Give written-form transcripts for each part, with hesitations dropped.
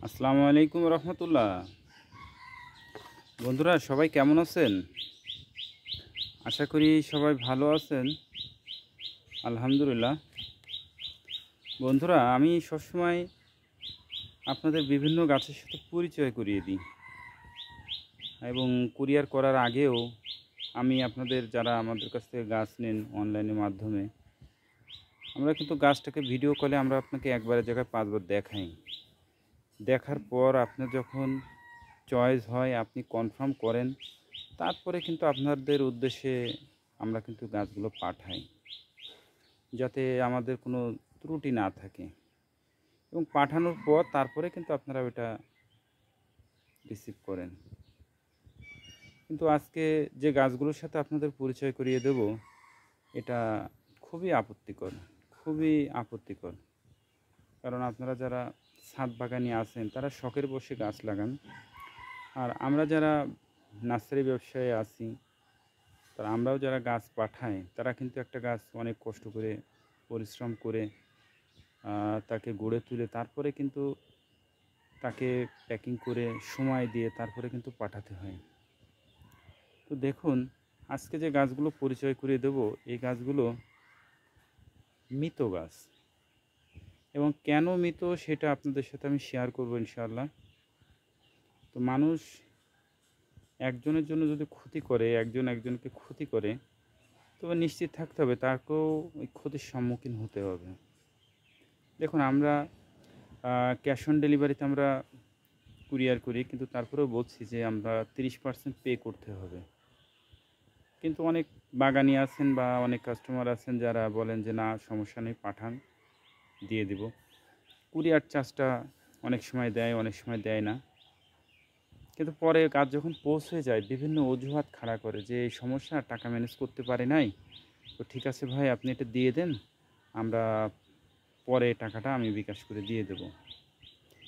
আসসালামু আলাইকুম রহমতুল্লাহ। বন্ধুরা সবাই কেমন আছেন? আশা করি সবাই ভালো আছেন। আলহামদুলিল্লাহ। বন্ধুরা, আমি সবসময় আপনাদের বিভিন্ন গাছের সাথে পরিচয় করিয়ে দিই এবং কুরিয়ার করার আগেও আমি আপনাদের যারা আমাদের কাছ থেকে গাছ নেন অনলাইনের মাধ্যমে, আমরা কিন্তু গাছটাকে ভিডিও কলে আমরা আপনাকে একবারের জায়গায় 5 বার দেখাই। দেখার পর আপনার যখন চয়েস হয়, আপনি কনফার্ম করেন, তারপরে কিন্তু আপনাদের উদ্দেশ্যে আমরা কিন্তু গাছগুলো পাঠাই, যাতে আমাদের কোনো ত্রুটি না থাকে। এবং পাঠানোর পর তারপরে কিন্তু আপনারা ওটা রিসিভ করেন। কিন্তু আজকে যে গাছগুলোর সাথে আপনাদের পরিচয় করিয়ে দেব, এটা খুবই আপত্তিকর, খুবই আপত্তিকর। কারণ আপনারা যারা ছাদ বাগানি আছেন তারা শখের বসে গাছ লাগান, আর আমরা যারা নার্সারি ব্যবসায়ে আছি, তারা আমরাও যারা গাছ পাঠাই, তারা কিন্তু একটা গাছ অনেক কষ্ট করে পরিশ্রম করে তাকে গড়ে তুলে তারপরে কিন্তু তাকে প্যাকিং করে সময় দিয়ে তারপরে কিন্তু পাঠাতে হয়। তো দেখুন, আজকে যে গাছগুলো পরিচয় করিয়ে দেব, এই গাছগুলো মৃত গাছ। এবং কেন মৃত সেটা আপনাদের সাথে আমি শেয়ার করব ইনশাআল্লাহ। তো মানুষ একজনের জন্য যদি ক্ষতি করে, একজন একজনকে ক্ষতি করে, তবে নিশ্চিত থাকতে হবে তাকেও ওই ক্ষতির সম্মুখীন হতে হবে। দেখুন, আমরা ক্যাশ অন ডেলিভারিতে আমরা কুরিয়ার করি, কিন্তু তারপরেও বলছি যে আমরা 30% পে করতে হবে। কিন্তু অনেক বাগানি আছেন বা অনেক কাস্টমার আছেন যারা বলেন যে না, সমস্যা নেই, পাঠান, দিয়ে দেব। কুরিয়ার চার্জটা অনেক সময় দেয়, অনেক সময় দেয় না। কিন্তু পরে কাজ যখন পৌঁছে যায়, বিভিন্ন অজুহাত খাড়া করে যে এই সমস্যা, টাকা ম্যানেজ করতে পারে নাই। তো ঠিক আছে ভাই, আপনি এটা দিয়ে দেন, আমরা পরে টাকাটা আমি বিকাশ করে দিয়ে দেব।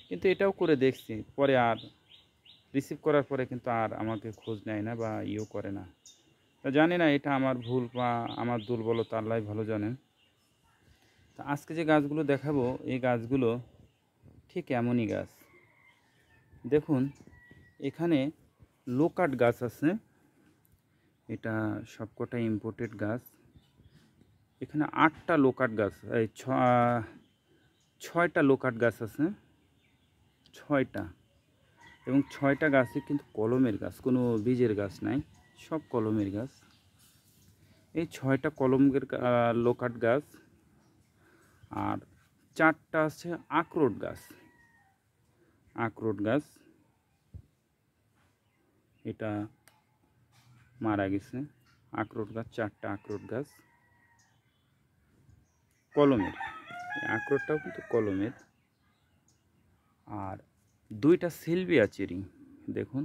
কিন্তু এটাও করে দেখছি, পরে আর রিসিভ করার পরে কিন্তু আর আমাকে খোঁজ নেয় না বা ইয়েও করে না। তা জানি না এটা আমার ভুল বা আমার দুর্বলতা, আল্লাহ ভালো জানেন। তো আজকে যে গাছগুলো দেখাবো, এই গাছগুলো ঠিক এমনই গাছ। দেখুন, এখানে লোকাট গাছ আছে, এটা সবকটা ইম্পোর্টেড গাছ। এখানে 8টা লোকাট গাছ, এই 6টা লোকাট গাছ আছে, 6টা। এবং 6টা গাছই কিন্তু কলমের গাছ, কোনো বীজের গাছ নাই, সব কলমের গাছ। এই 6টা কলমের লোকাট গাছ, আর 4টা আছে আখরোট গাছ। আখরোট গাছ এটা মারা গেছে। আখরোট গাছ 4টা, আখরোট গাছ কলমের, আখরোটটাও কিন্তু কলমের। আর 2টা সিলভিয়া চেরি, দেখুন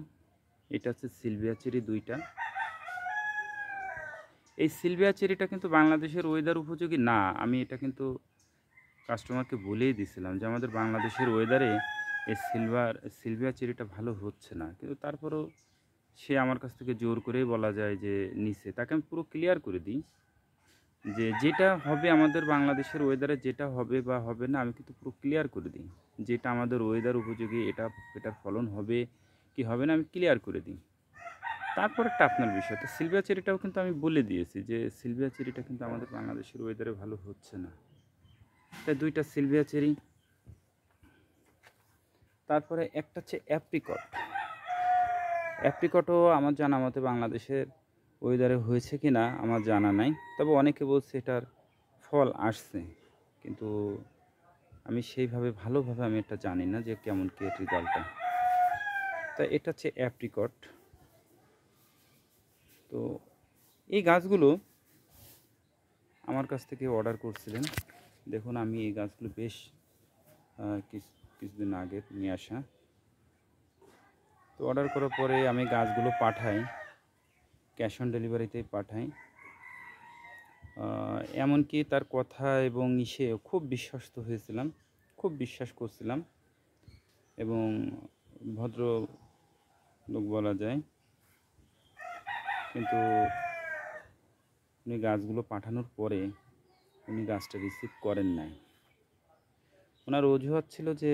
এটা হচ্ছে সিলভিয়া চেরি 2টা। এই সিলভিয়া চেরিটা কিন্তু বাংলাদেশের ওয়েদার উপযোগী না। আমি এটা কিন্তু কাস্টমারকে বলেই দিয়েছিলাম যে আমাদের বাংলাদেশের ওয়েদারে এই সিলভিয়া চেরিটা ভালো হচ্ছে না। কিন্তু তারপরেও সে আমার কাছ থেকে জোর করেই বলা যায় যে নিচে, তাকে আমি পুরো ক্লিয়ার করে দিই যে যেটা হবে আমাদের বাংলাদেশের ওয়েদারে, যেটা হবে বা হবে না, আমি কিন্তু পুরো ক্লিয়ার করে দিই। যেটা আমাদের ওয়েদার উপযোগী, এটার ফলন হবে কি হবে না, আমি ক্লিয়ার করে দিই। তারপরেরটা আপনার বিষয়। তো সিলভিয়া চেরিটাও কিন্তু আমি বলে দিয়েছি যে সিলভিয়া চেরিটা কিন্তু আমাদের বাংলাদেশের ওয়েদারে ভালো হচ্ছে না। তাই 2টা সিলভিয়া চেরি। তারপরে একটা হচ্ছে অ্যাপ্রিকট। অ্যাপ্রিকটও আমার জানা মতে বাংলাদেশের ওয়েদারে হয়েছে কি না আমার জানা নাই, তবে অনেকে বলছে এটার ফল আসছে, কিন্তু আমি সেইভাবে ভালোভাবে আমি এটা জানি না যে কেমন কি রেজাল্টটা। তা এটা হচ্ছে অ্যাপ্রিকট। তো এই গাছগুলো আমার কাছ থেকে অর্ডার করছিলেন। দেখুন, আমি এই গাছগুলো বেশ কিছুদিন আগে নিয়ে আসা। তো অর্ডার করার পরে আমি গাছগুলো পাঠাই, ক্যাশ অন ডেলিভারিতেই পাঠাই। এমনকি তার কথা এবং ইসে খুব বিশ্বস্ত হয়েছিলাম, খুব বিশ্বাস করছিলাম, এবং ভদ্র লোক বলা যায়। কিন্তু উনি গাছগুলো পাঠানোর পরে উনি গাছটা রিসিভ করেন নাই। ওনার অজুহাত ছিল যে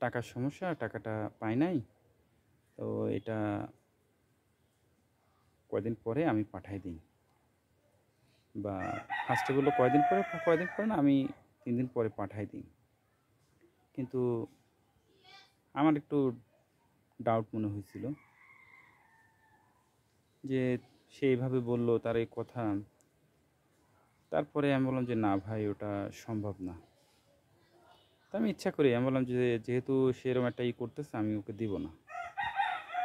টাকার সমস্যা, টাকাটা পাই নাই, তো এটা কয়দিন পরে আমি পাঠাই দিই, বা ফার্স্টে বললো কয়দিন পরে না, আমি 3 দিন পরে পাঠাই দিই। কিন্তু আমার একটু ডাউট মনে হয়েছিল যে সে এইভাবে বললো, তার এই কথা। তারপরে আমি বললাম যে না ভাই, ওটা সম্ভব না। তো আমি ইচ্ছা করি, আমি বললাম যে যেহেতু সে এরকম একটা করতেছে, আমি ওকে দিব না।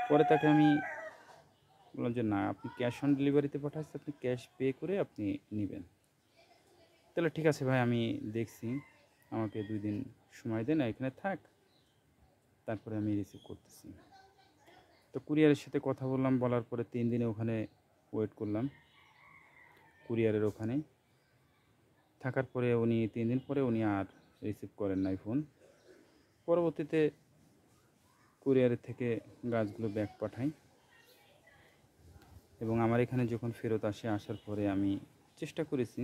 পরে তাকে আমি বললাম যে না, আপনি ক্যাশ অন ডেলিভারিতে পাঠাচ্ছি, আপনি ক্যাশ পে করে আপনি নেবেন। তাহলে ঠিক আছে ভাই, আমি দেখছি, আমাকে 2 দিন সময় দেন, এখানে থাক, তারপরে আমি রিসিভ করতেছি। তো কুরিয়ারের সাথে কথা বললাম, বলার পরে 3 দিনে ওখানে ওয়েট করলাম, কুরিয়ারের ওখানে থাকার পরে উনি 3 দিন পরে উনি আর রিসিভ করেন নাই ফোন। পরবর্তীতে কুরিয়ারের থেকে গাছগুলো ব্যাক পাঠাই, এবং আমার এখানে যখন ফেরত আসার পরে আমি চেষ্টা করেছি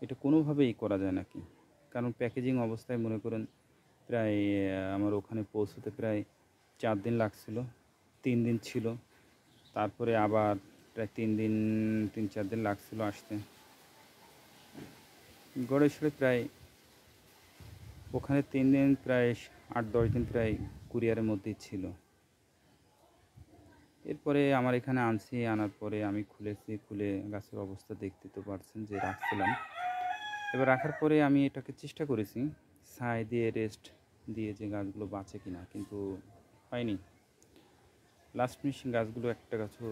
এটা কোনোভাবেই করা যায় নাকি। কারণ প্যাকেজিং অবস্থায় মনে করেন প্রায় আমার ওখানে পৌঁছতে প্রায় 4 দিন লাগছিল, 3 দিন ছিল, তারপরে আবার প্রায় 3-4 দিন লাগছিল আসতে। গড়ে প্রায় ওখানে 3 দিন, প্রায় 8-10 দিন প্রায় কুরিয়ারের মধ্যেই ছিল। এরপরে আমার এখানে আনছি, আনার পরে আমি খুলে গাছের অবস্থা দেখতে তো পারছেন যে রাখছিলাম। এবার রাখার পরে আমি এটাকে চেষ্টা করেছি ছাই দিয়ে, রেস্ট দিয়ে, যে গাছগুলো বাঁচে কিনা, কিন্তু হয়নি। লাস্ট ফিনিশিং গাছগুলো একটা গাছও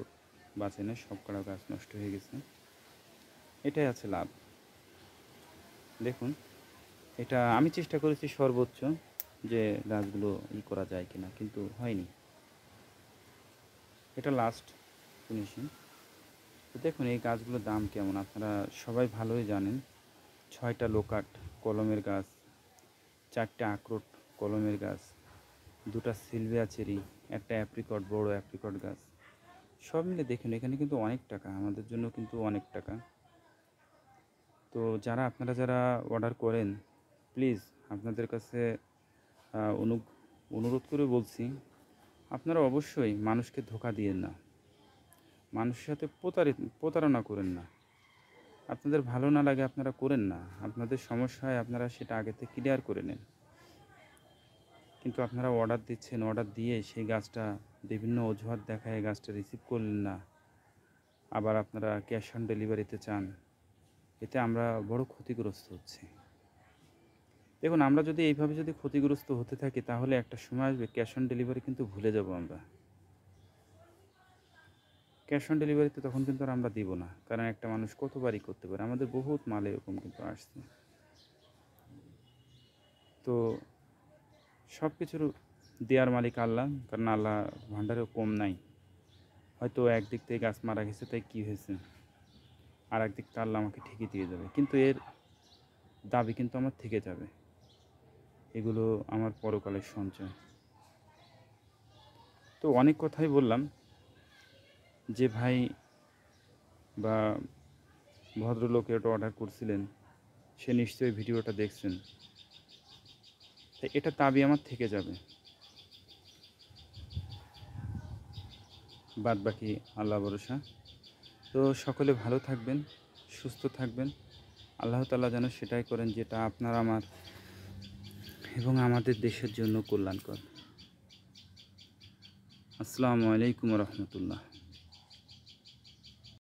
বাঁচে না, সব কটা গাছ নষ্ট হয়ে গেছে। এটাই আছে লাভ। দেখুন, এটা আমি চেষ্টা করেছি সর্বোচ্চ যে গাছগুলো করা যায় কিনা, কিন্তু হয়নি। এটা লাস্ট ফিনিশিং। তো দেখুন এই গাছগুলোর দাম কেমন, আপনারা সবাই ভালোই জানেন। 6টা লোকাট কলমের গাছ, 4টে আখরোট কলমের গাছ, 2টা সিলভিয়া চেরি, একটা অ্যাপ্রিকট, বড় অ্যাপ্রিকট গাছ, সব মিলে দেখুন এখানে কিন্তু অনেক টাকা, আমাদের জন্য কিন্তু অনেক টাকা। তো আপনারা যারা অর্ডার করেন, প্লিজ আপনাদের কাছে অনুরোধ করে বলছি, আপনারা অবশ্যই মানুষকে ধোঁকা দিয়েন না, মানুষের সাথে প্রতারণা করেন না। আপনাদের ভালো না লাগে আপনারা করেন না, আপনাদের সমস্যা হয় আপনারা সেটা আগে থেকে ক্লিয়ার করে নেন। কিন্তু আপনারা অর্ডার দিচ্ছেন, অর্ডার দিয়ে সেই গাছটা বিভিন্ন অজুহাত দেখায় গাছটা রিসিভ করলেন না, আবার আপনারা ক্যাশ অন ডেলিভারিতে চান, এতে আমরা বড় ক্ষতিগ্রস্ত হচ্ছি। দেখুন, আমরা যদি এইভাবে ক্ষতিগ্রস্ত হতে থাকি, তাহলে একটা সময় আসবে ক্যাশ অন ডেলিভারি কিন্তু ভুলে যাব আমরা। ক্যাশ অন ডেলিভারিতে তখন কিন্তু আর আমরা দিব না, কারণ একটা মানুষ কতবারই করতে পারে, আমাদের বহুত মাল এরকম কিন্তু আসছে। তো সব কিছুর দেওয়ার মালিক আল্লাহ, কারণ আল্লাহ ভাণ্ডারেও কম নাই। হয়তো একদিক থেকে গাছ মারা গেছে, তাই কী হয়েছে, আর একদিক থেকে আল্লাহ আমাকে ঠিকই দিয়ে যাবে, কিন্তু এর দাবি কিন্তু আমার থেকে যাবে। এগুলো আমার পরকালের সঞ্চয়। তো অনেক কথাই বললাম, যে ভাই বা ভদ্রলোক এটা অর্ডার করছিলেন, সে নিশ্চয়ই ভিডিওটা দেখছেন, তাই এটা দাবি আমার থেকে যাবে, বাদ বাকি আল্লাহ ভরসা। তো সকলে ভালো থাকবেন, সুস্থ থাকবেন, আল্লাহ তাআলা যেন সেটাই করেন যেটা আপনার, আমার এবং আমাদের দেশের জন্য কল্যাণকর। আসসালামু আলাইকুম রহমতুল্লাহ।